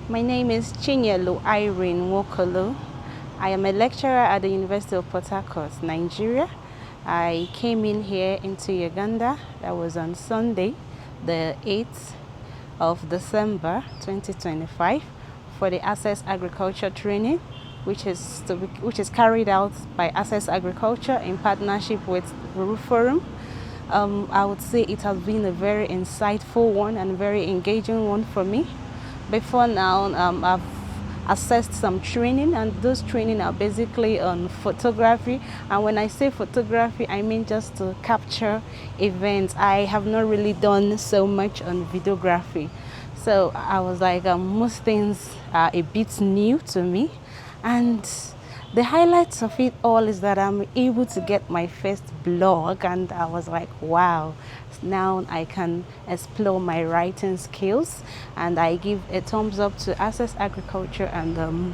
My name is Chinyelu Irene Nwokolo. I am a lecturer at the University of Port Harcourt, Nigeria. I came in here into Uganda. That was on Sunday, the 8th of December 2025, for the Access Agriculture training, which is carried out by Access Agriculture in partnership with RUFORUM. I would say it has been a very insightful one and very engaging one for me. Before now, I've assessed some training, and those training are basically on photography. And when I say photography, I mean just to capture events. I have not really done so much on videography. So I was like, most things are a bit new to me. And the highlights of it all is that I'm able to get my first blog, and I was like, wow, now I can explore my writing skills. And I give a thumbs up to Access Agriculture and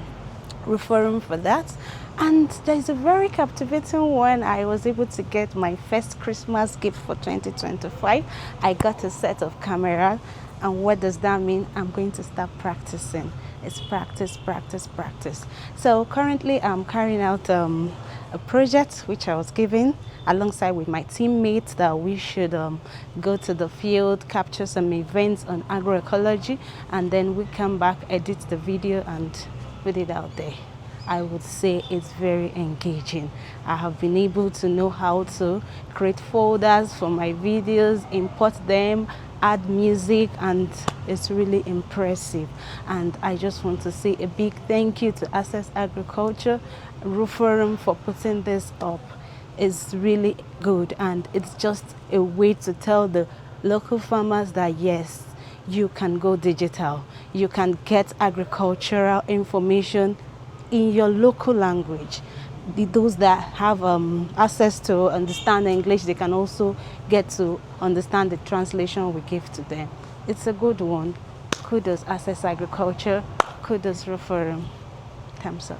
RUFORUM for that. And there's a very captivating one. I was able to get my first Christmas gift for 2025. I got a set of cameras. And what does that mean? I'm going to start practicing. It's practice, practice, practice. So currently I'm carrying out a project which I was given alongside with my teammates, that we should go to the field, capture some events on agroecology, and then we come back, edit the video and put it out there. I would say it's very engaging. I have been able to know how to create folders for my videos, import them, add music, and it's really impressive. And I just want to say a big thank you to Access Agriculture, RUFORUM, for putting this up. It's really good, and it's just a way to tell the local farmers that yes, you can go digital. You can get agricultural information in your local language. Those that have access to understand English, they can also get to understand the translation we give to them. It's a good one. Kudos Access Agriculture, kudos RUFORUM. Thumbs up.